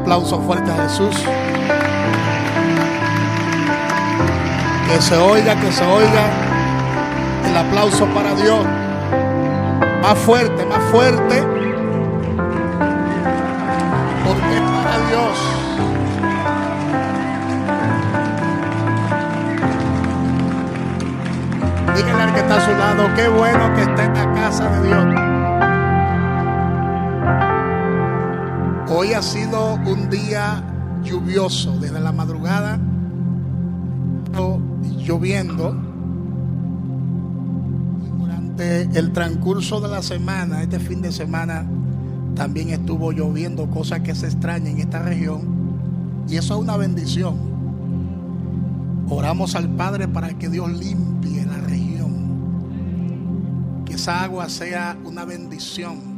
aplauso fuerte a Jesús. Que se oiga el aplauso para Dios. Más fuerte, porque es para Dios. Díganle al que está a su lado, qué bueno que está en la casa de Dios. Hoy ha sido un día lluvioso, desde la madrugada, lloviendo. Y durante el transcurso de la semana, este fin de semana, también estuvo lloviendo, cosa que se extraña en esta región. Y eso es una bendición. Oramos al Padre para que Dios limpie la región. Que esa agua sea una bendición.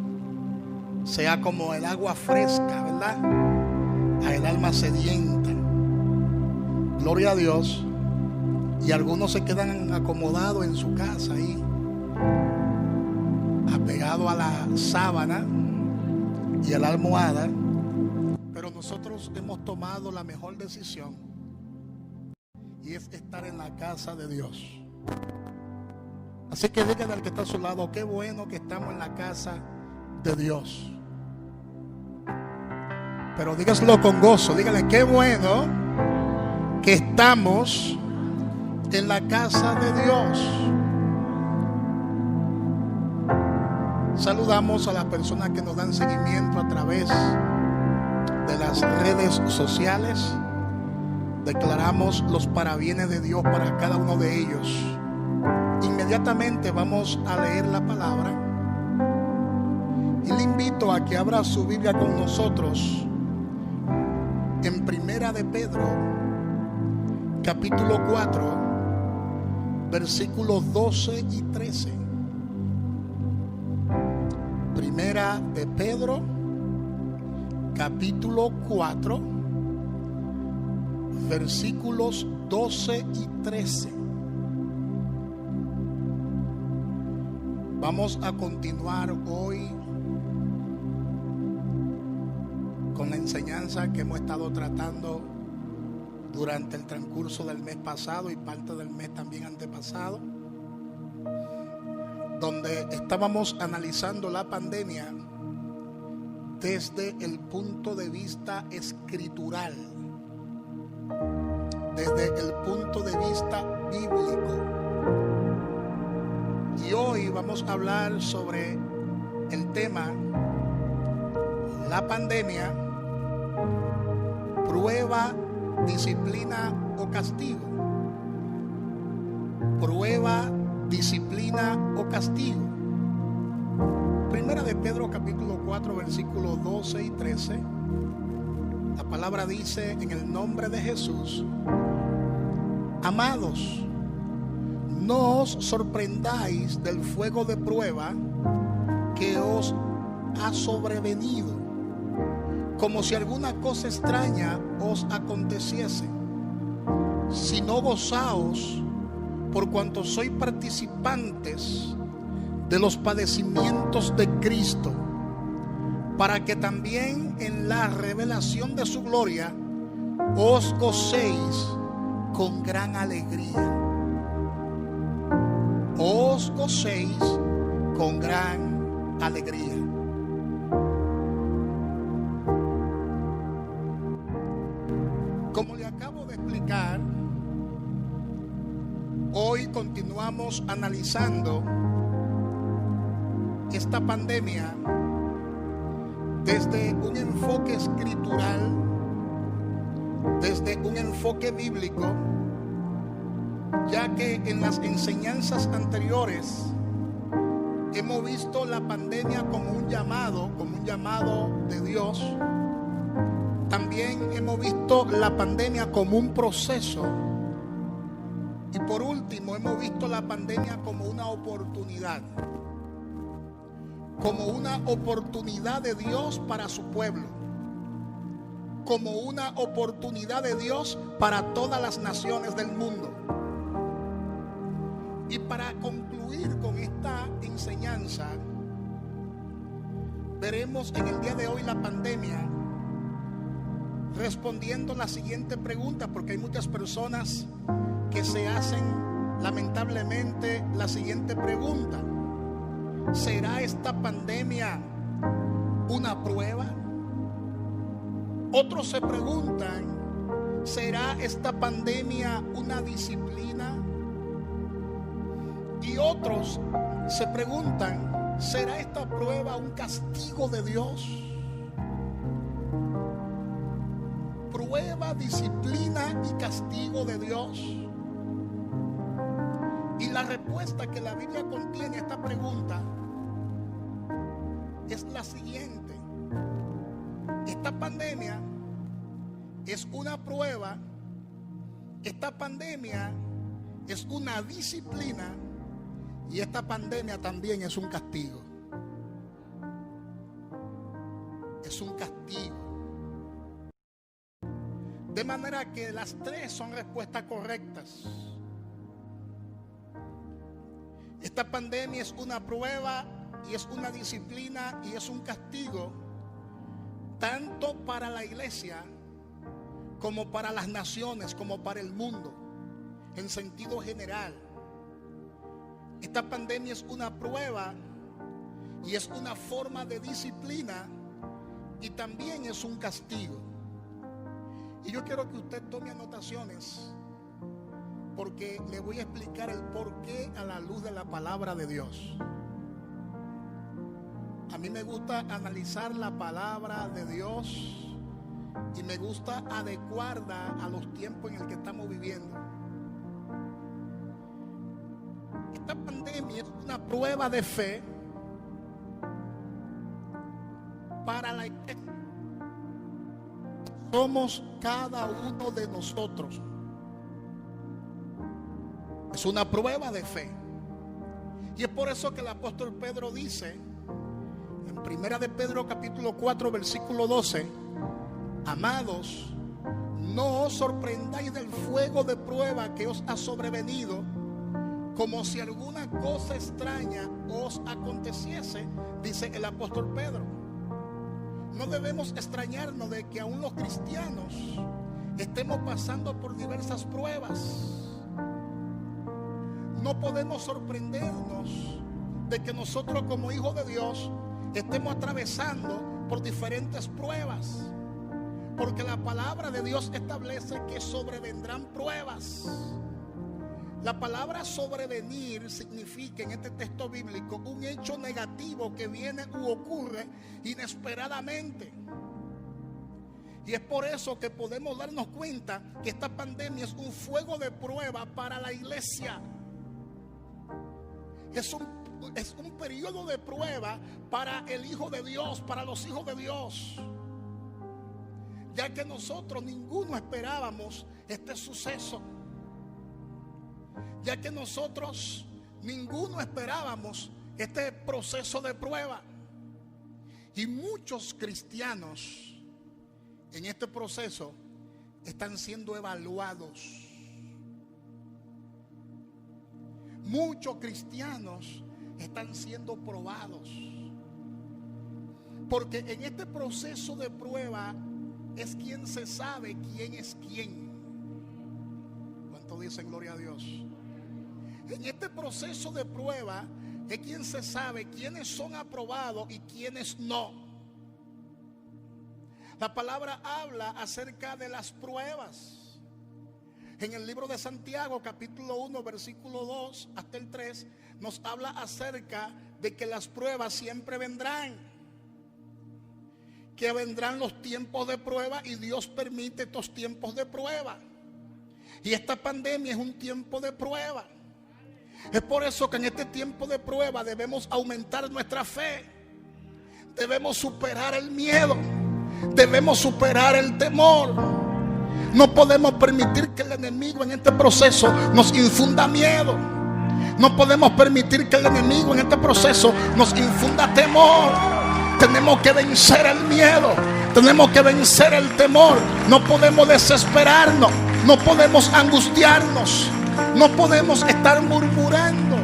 Sea como el agua fresca, ¿verdad? A el alma sedienta. Gloria a Dios. Y algunos se quedan acomodados en su casa ahí, apegados a la sábana y a la almohada. Pero nosotros hemos tomado la mejor decisión, y es estar en la casa de Dios. Así que díganle al que está a su lado, qué bueno que estamos en la casa de Dios. Pero dígaselo con gozo, díganle, qué bueno que estamos en la casa de Dios. Saludamos a las personas que nos dan seguimiento a través de las redes sociales. Declaramos los parabienes de Dios para cada uno de ellos. Inmediatamente vamos a leer la palabra, y le invito a que abra su Biblia con nosotros en Primera de Pedro, capítulo 4, versículos 12 y 13. Primera de Pedro, capítulo 4, versículos 12 y 13. Vamos a continuar hoy con la enseñanza que hemos estado tratando durante el transcurso del mes pasado y parte del mes también antepasado, donde estábamos analizando la pandemia desde el punto de vista escritural, desde el punto de vista bíblico. Y hoy vamos a hablar sobre el tema: la pandemia, prueba, disciplina o castigo. Prueba, disciplina o castigo. Primera de Pedro capítulo 4 versículos 12 y 13. La palabra dice: en el nombre de Jesús, amados, no os sorprendáis del fuego de prueba que os ha sobrevenido, como si alguna cosa extraña os aconteciese, sino gozaos por cuanto sois participantes de los padecimientos de Cristo, para que también en la revelación de su gloria os gocéis con gran alegría. Os gocéis con gran alegría. Como le acabo de explicar, hoy continuamos analizando esta pandemia desde un enfoque escritural, desde un enfoque bíblico, ya que en las enseñanzas anteriores hemos visto la pandemia como un llamado de Dios. También hemos visto la pandemia como un proceso. Y por último, hemos visto la pandemia como una oportunidad. Como una oportunidad de Dios para su pueblo. Como una oportunidad de Dios para todas las naciones del mundo. Y para concluir con esta enseñanza, veremos en el día de hoy la pandemia respondiendo la siguiente pregunta, porque hay muchas personas que se hacen lamentablemente la siguiente pregunta: ¿será esta pandemia una prueba? Otros se preguntan: ¿será esta pandemia una disciplina? Y otros se preguntan: ¿será esta prueba un castigo de Dios? Prueba, disciplina y castigo de Dios. Y la respuesta que la Biblia contiene a esta pregunta es la siguiente: esta pandemia es una prueba, esta pandemia es una disciplina y esta pandemia también es un castigo. Es un castigo. De manera que las tres son respuestas correctas. Esta pandemia es una prueba y es una disciplina y es un castigo, tanto para la iglesia como para las naciones, como para el mundo, en sentido general. Esta pandemia es una prueba y es una forma de disciplina y también es un castigo. Y yo quiero que usted tome anotaciones, porque le voy a explicar el porqué a la luz de la palabra de Dios. A mí me gusta analizar la palabra de Dios y me gusta adecuarla a los tiempos en el que estamos viviendo. Esta pandemia es una prueba de fe para la iglesia. Somos cada uno de nosotros. Es una prueba de fe. Y es por eso que el apóstol Pedro dice en Primera de Pedro capítulo 4 versículo 12: amados, no os sorprendáis del fuego de prueba que os ha sobrevenido, como si alguna cosa extraña os aconteciese, dice el apóstol Pedro. No debemos extrañarnos de que aún los cristianos estemos pasando por diversas pruebas. No podemos sorprendernos de que nosotros como hijos de Dios estemos atravesando por diferentes pruebas, porque la palabra de Dios establece que sobrevendrán pruebas. La palabra sobrevenir significa en este texto bíblico un hecho negativo que viene u ocurre inesperadamente. Y es por eso que podemos darnos cuenta que esta pandemia es un fuego de prueba para la iglesia. Es un periodo de prueba para el Hijo de Dios, para los hijos de Dios. Ya que nosotros ninguno esperábamos este suceso. Ya que nosotros ninguno esperábamos este proceso de prueba. Y muchos cristianos en este proceso están siendo evaluados. Muchos cristianos están siendo probados. Porque en este proceso de prueba es quien se sabe quién es quién. ¿Cuánto dicen gloria a Dios? En este proceso de prueba es quien se sabe quiénes son aprobados y quiénes no. La palabra habla acerca de las pruebas. En el libro de Santiago, capítulo 1, versículo 2 hasta el 3, nos habla acerca de que las pruebas siempre vendrán. Que vendrán los tiempos de prueba y Dios permite estos tiempos de prueba. Y esta pandemia es un tiempo de prueba. Es por eso que en este tiempo de prueba debemos aumentar nuestra fe. Debemos superar el miedo. Debemos superar el temor. No podemos permitir que el enemigo en este proceso nos infunda miedo. No podemos permitir que el enemigo en este proceso nos infunda temor. Tenemos que vencer el miedo. Tenemos que vencer el temor. No podemos desesperarnos. No podemos angustiarnos. No podemos estar murmurando.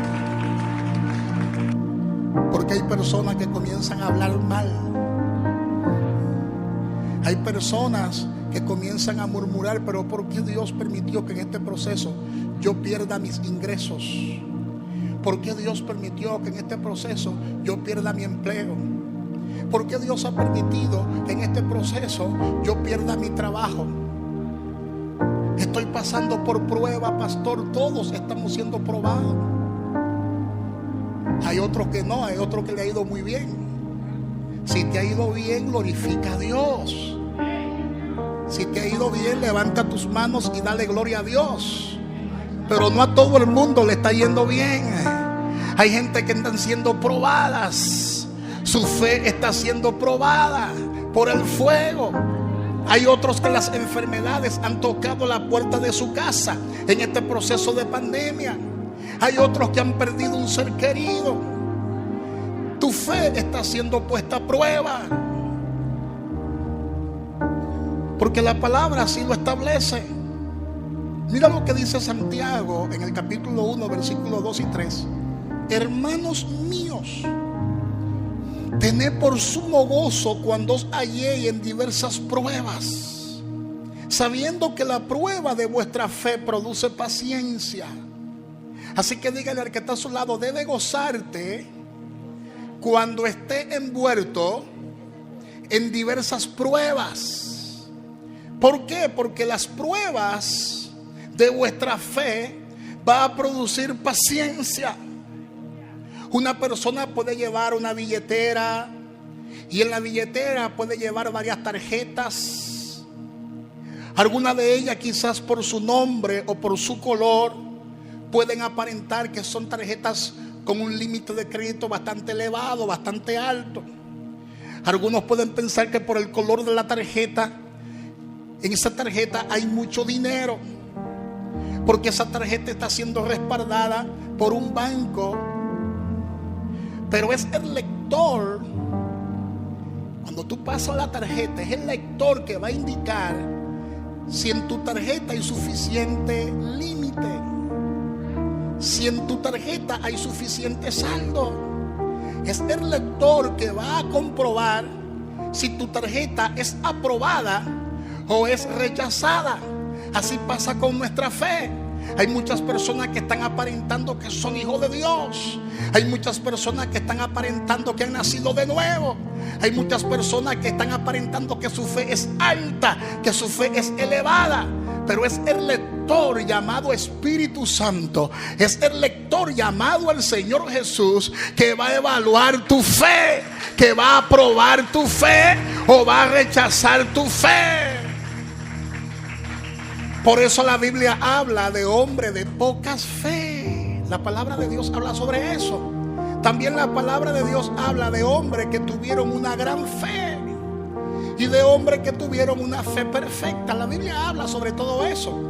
Porque hay personas que comienzan a hablar mal. Hay personas que comienzan a murmurar, pero ¿por qué Dios permitió que en este proceso yo pierda mis ingresos? ¿Por qué Dios permitió que en este proceso yo pierda mi empleo? ¿Por qué Dios ha permitido que en este proceso yo pierda mi trabajo? Estoy pasando por prueba, pastor. Todos estamos siendo probados. Hay otros que no, hay otros que le ha ido muy bien. Si te ha ido bien, glorifica a Dios. Si te ha ido bien, levanta tus manos y dale gloria a Dios. Pero no a todo el mundo le está yendo bien. Hay gente que están siendo probadas. Su fe está siendo probada por el fuego. Hay otros que las enfermedades han tocado la puerta de su casa en este proceso de pandemia. Hay otros que han perdido un ser querido. Tu fe está siendo puesta a prueba, porque la palabra así lo establece. Mira lo que dice Santiago en el capítulo 1, versículos 2 y 3. Hermanos míos, tened por sumo gozo cuando os halléis en diversas pruebas, sabiendo que la prueba de vuestra fe produce paciencia. Así que dígale al que está a su lado: debe gozarte cuando esté envuelto en diversas pruebas. ¿Por qué? Porque las pruebas de vuestra fe va a producir paciencia. Una persona puede llevar una billetera y en la billetera puede llevar varias tarjetas. Algunas de ellas, quizás por su nombre o por su color, pueden aparentar que son tarjetas con un límite de crédito bastante elevado, bastante alto. Algunos pueden pensar que por el color de la tarjeta, en esa tarjeta hay mucho dinero, porque esa tarjeta está siendo respaldada por un banco. Pero es el lector, cuando tú pasas la tarjeta, es el lector que va a indicar si en tu tarjeta hay suficiente límite, si en tu tarjeta hay suficiente saldo. Es el lector que va a comprobar si tu tarjeta es aprobada o es rechazada. Así pasa con nuestra fe. Hay muchas personas que están aparentando que son hijos de Dios. Hay muchas personas que están aparentando que han nacido de nuevo. Hay muchas personas que están aparentando que su fe es alta, que su fe es elevada. Pero es el lector llamado Espíritu Santo, es el lector llamado el Señor Jesús, que va a evaluar tu fe, que va a aprobar tu fe o va a rechazar tu fe. Por eso la Biblia habla de hombre de pocas fe. La palabra de Dios habla sobre eso. También la palabra de Dios habla de hombres que tuvieron una gran fe y de hombres que tuvieron una fe perfecta. La Biblia habla sobre todo eso.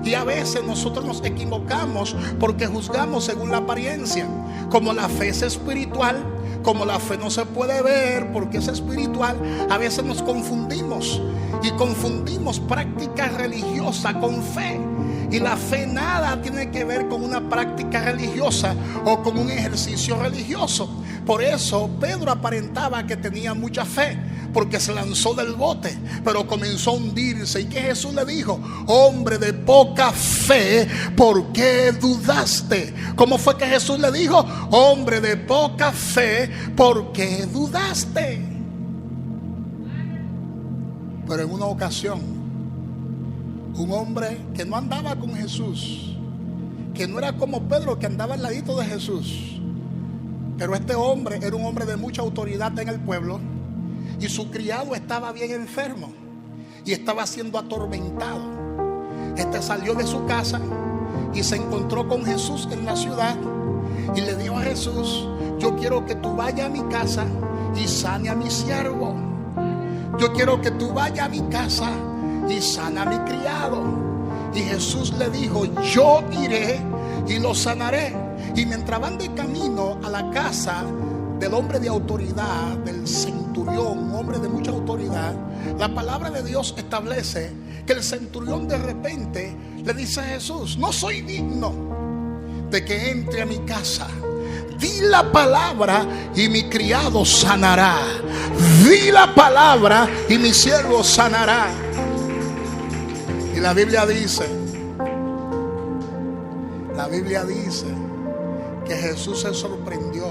Y a veces nosotros nos equivocamos porque juzgamos según la apariencia. Como la fe es espiritual, como la fe no se puede ver porque es espiritual, a veces nos confundimos y confundimos práctica religiosa con fe. Y la fe nada tiene que ver con una práctica religiosa o con un ejercicio religioso. Por eso Pedro aparentaba que tenía mucha fe, porque se lanzó del bote, pero comenzó a hundirse. ¿Y qué Jesús le dijo? Hombre de poca fe, ¿por qué dudaste? ¿Cómo fue que Jesús le dijo? Hombre de poca fe, ¿por qué dudaste? Pero en una ocasión, un hombre que no andaba con Jesús, que no era como Pedro, que andaba al ladito de Jesús, pero este hombre era un hombre de mucha autoridad en el pueblo, y su criado estaba bien enfermo y estaba siendo atormentado. Este salió de su casa y se encontró con Jesús en la ciudad y le dijo a Jesús: yo quiero que tú vayas a mi casa y sane a mi siervo. Yo quiero que tú vayas a mi casa y sana a mi criado. Y Jesús le dijo: yo iré y lo sanaré. Y mientras van de camino a la casa del hombre de autoridad, del centurión, un hombre de mucha autoridad, la palabra de Dios establece que el centurión de repente le dice a Jesús: no soy digno de que entre a mi casa. Di la palabra y mi criado sanará. Di la palabra y mi siervo sanará. Y la Biblia dice que Jesús se sorprendió.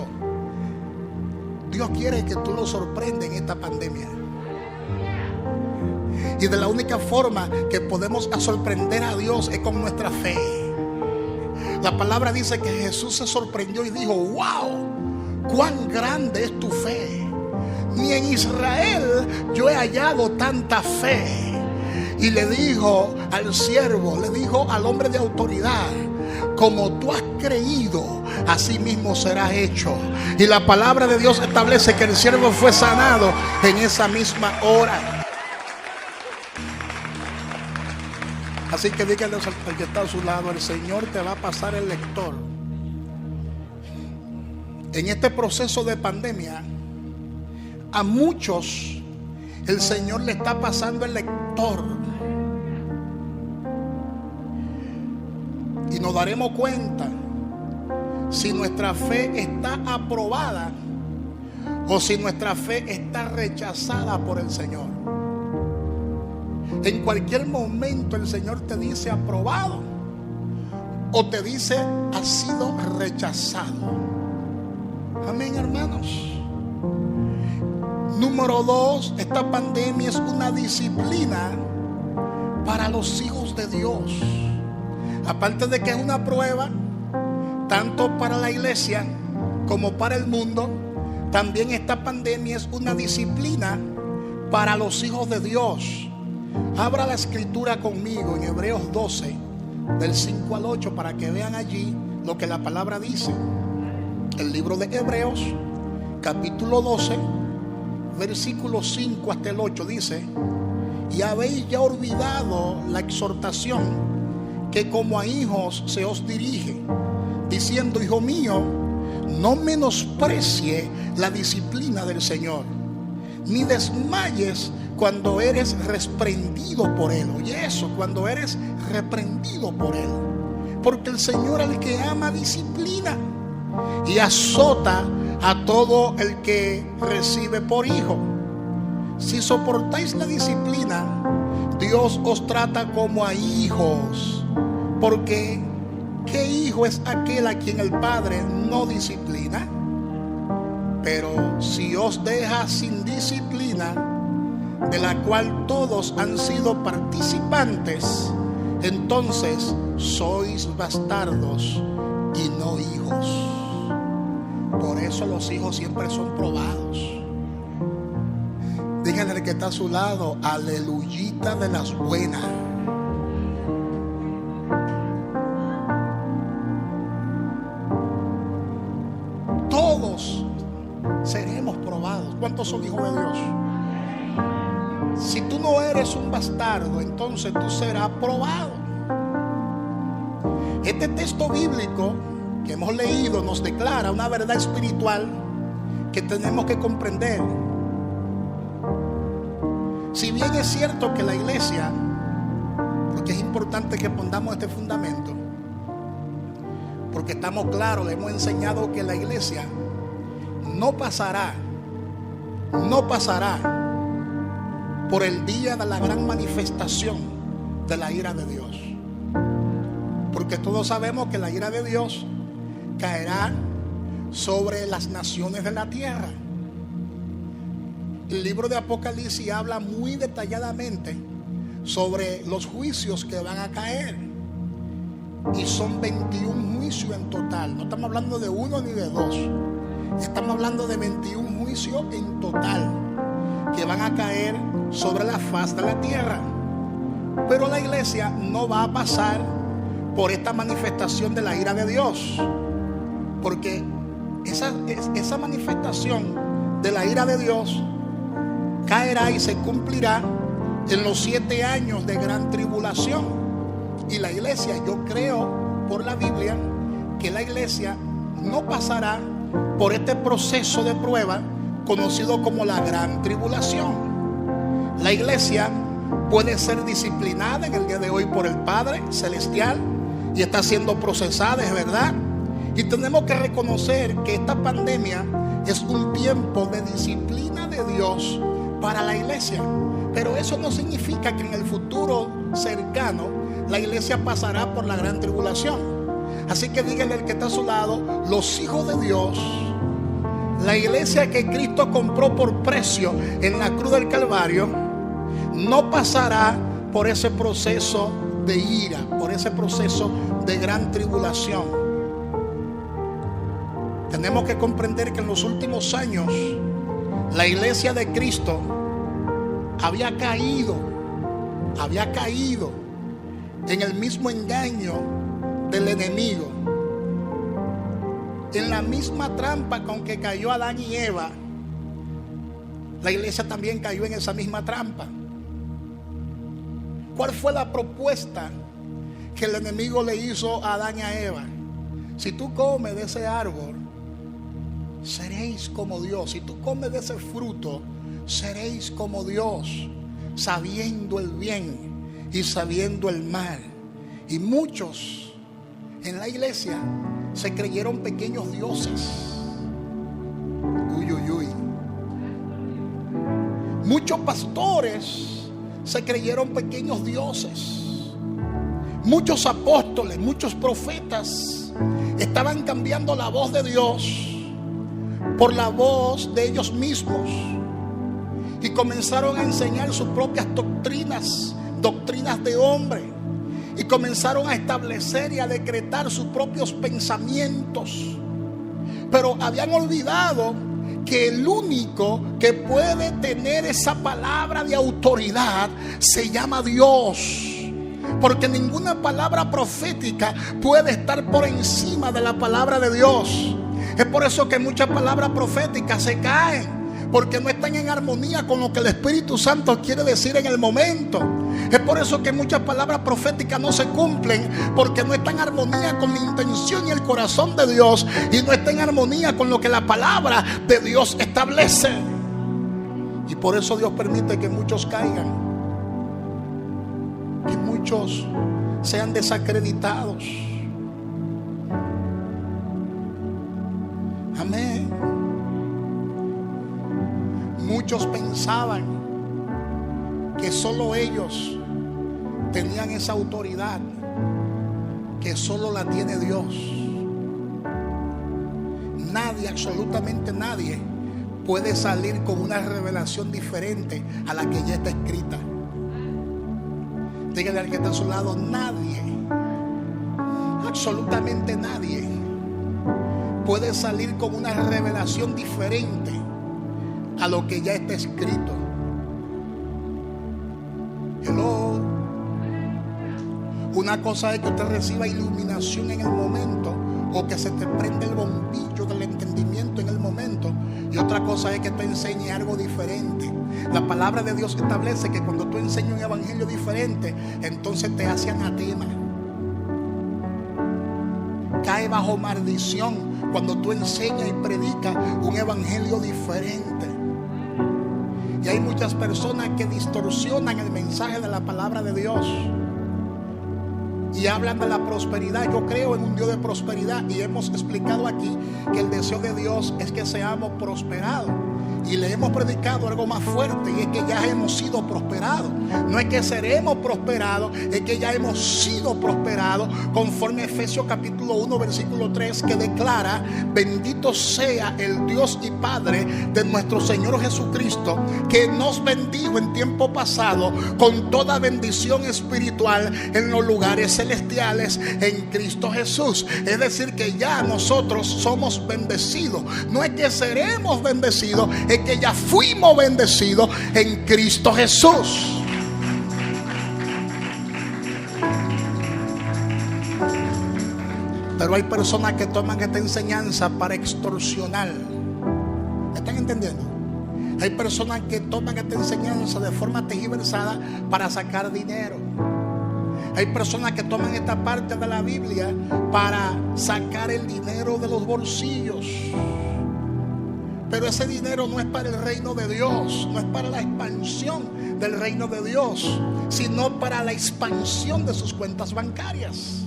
Dios quiere que tú lo sorprendas en esta pandemia. Y de la única forma que podemos sorprender a Dios es con nuestra fe. La palabra dice que Jesús se sorprendió y dijo: wow, cuán grande es tu fe. Ni en Israel yo he hallado tanta fe. Y le dijo al siervo, le dijo al hombre de autoridad: como tú has creído, así mismo será hecho. Y la palabra de Dios establece que el siervo fue sanado en esa misma hora. Así que díganle al que está a su lado: el Señor te va a pasar el lector. En este proceso de pandemia, a muchos el Señor le está pasando el lector. Y nos daremos cuenta si nuestra fe está aprobada o si nuestra fe está rechazada por el Señor. En cualquier momento el Señor te dice aprobado o te dice ha sido rechazado. Amén, hermanos. Número 2, esta pandemia es una disciplina para los hijos de Dios. Aparte de que es una prueba, tanto para la iglesia como para el mundo, también esta pandemia es una disciplina para los hijos de Dios. Abra la escritura conmigo en Hebreos 12, del 5 al 8, para que vean allí lo que la palabra dice. El libro de Hebreos, capítulo 12, versículo 5 hasta el 8, dice: y habéis ya olvidado la exhortación que como a hijos se os dirige, diciendo: hijo mío, no menosprecie la disciplina del Señor, ni desmayes cuando eres reprendido por Él. Oye eso, cuando eres reprendido por Él. Porque el Señor al que ama disciplina y azota a todo el que recibe por hijo. Si soportáis la disciplina, Dios os trata como a hijos. Porque ¿qué hijo es aquel a quien el Padre no disciplina? Pero si os deja sin disciplina, de la cual todos han sido participantes, entonces sois bastardos y no hijos. Por eso los hijos siempre son probados. Díganle al que está a su lado: aleluyita de las buenas. Todos seremos probados. ¿Cuántos son hijos de Dios? Si tú no eres un bastardo, entonces tú serás probado. Este texto bíblico que hemos leído nos declara una verdad espiritual que tenemos que comprender. Si bien es cierto que la iglesia, porque es importante que pongamos este fundamento, porque estamos claros, le hemos enseñado que la iglesia no pasará por el día de la gran manifestación de la ira de Dios. Porque todos sabemos que la ira de Dios caerá sobre las naciones de la tierra. El libro de Apocalipsis habla muy detalladamente sobre los juicios que van a caer. Y son 21 juicios en total. No estamos hablando de uno ni de dos. Estamos hablando de 21 juicios en total que van a caer sobre la faz de la tierra. Pero la iglesia no va a pasar por esta manifestación de la ira de Dios, porque esa manifestación de la ira de Dios caerá y se cumplirá en los 7 años de gran tribulación. Y la iglesia, yo creo por la Biblia que la iglesia no pasará por este proceso de prueba conocido como la gran tribulación. La iglesia puede ser disciplinada en el día de hoy por el Padre Celestial y está siendo procesada, es verdad. Y tenemos que reconocer que esta pandemia es un tiempo de disciplina de Dios para la iglesia. Pero eso no significa que en el futuro cercano la iglesia pasará por la gran tribulación. Así que díganle al que está a su lado: los hijos de Dios, la iglesia que Cristo compró por precio en la cruz del Calvario, no pasará por ese proceso de ira, por ese proceso de gran tribulación. Tenemos que comprender que en los últimos años la iglesia de Cristo había caído en el mismo engaño del enemigo, en la misma trampa con que cayó Adán y Eva. La iglesia también cayó en esa misma trampa. ¿Cuál fue la propuesta que el enemigo le hizo a Adán y a Eva? Si tú comes de ese árbol, seréis como Dios. Si tú comes de ese fruto, seréis como Dios, sabiendo el bien y sabiendo el mal. Y muchos en la iglesia se creyeron pequeños dioses. Uy, uy, uy. Muchos pastores se creyeron pequeños dioses. Muchos apóstoles, muchos profetas estaban cambiando la voz de Dios por la voz de ellos mismos, y comenzaron a enseñar sus propias doctrinas de hombre, y comenzaron a establecer y a decretar sus propios pensamientos. Pero habían olvidado que el único que puede tener esa palabra de autoridad se llama Dios. Porque ninguna palabra profética puede estar por encima de la palabra de Dios. Es por eso que muchas palabras proféticas se caen, porque no están en armonía con lo que el Espíritu Santo quiere decir en el momento. Es por eso que muchas palabras proféticas no se cumplen, porque no están en armonía con la intención y el corazón de Dios, y no está en armonía con lo que la palabra de Dios establece. Y por eso Dios permite que muchos caigan, que muchos sean desacreditados. Amén. Muchos pensaban que solo ellos tenían esa autoridad, que solo la tiene Dios. Nadie, absolutamente nadie, puede salir con una revelación diferente a la que ya está escrita. Dígale al que está a su lado: nadie, absolutamente nadie, puede salir con una revelación diferente a lo que ya está escrito. Hello. Una cosa es que usted reciba iluminación en el momento, o que se te prende el bombillo del entendimiento en el momento, y otra cosa es que tú enseñes algo diferente. La palabra de Dios establece que cuando tú enseñas un evangelio diferente, entonces te hace anatema. Cae bajo maldición cuando tú enseñas y predicas un evangelio diferente. Y hay muchas personas que distorsionan el mensaje de la palabra de Dios y hablan de la prosperidad. Yo creo en un Dios de prosperidad, y hemos explicado aquí que el deseo de Dios es que seamos prosperados. Y le hemos predicado algo más fuerte, y es que ya hemos sido prosperados. No es que seremos prosperados, es que ya hemos sido prosperados, conforme a Efesios capítulo 1 versículo 3, que declara: bendito sea el Dios y Padre de nuestro Señor Jesucristo, que nos bendijo en tiempo pasado con toda bendición espiritual en los lugares celestiales en Cristo Jesús. Es decir, que ya nosotros somos bendecidos. No es que seremos bendecidos, es que ya fuimos bendecidos en Cristo Jesús. Pero hay personas que toman esta enseñanza para extorsionar. ¿Me están entendiendo? Hay personas que toman esta enseñanza de forma tergiversada para sacar dinero. Hay personas que toman esta parte de la Biblia para sacar el dinero de los bolsillos. Pero ese dinero no es para el reino de Dios, no es para la expansión del reino de Dios, sino para la expansión de sus cuentas bancarias,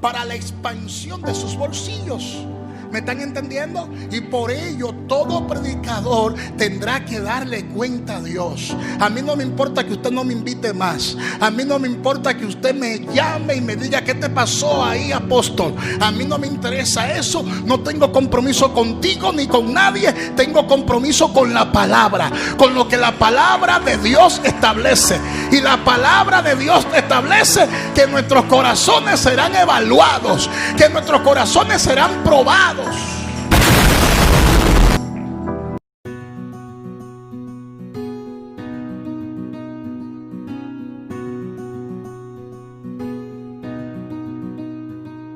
para la expansión de sus bolsillos. ¿Me están entendiendo? Y por ello todo predicador tendrá que darle cuenta a Dios. A mí no me importa que usted no me invite más. A mí no me importa que usted me llame y me diga: ¿qué te pasó ahí, apóstol? A mí no me interesa eso. No tengo compromiso contigo ni con nadie. Tengo compromiso con la palabra, con lo que la palabra de Dios establece. Y la palabra de Dios establece que nuestros corazones serán evaluados, que nuestros corazones serán probados.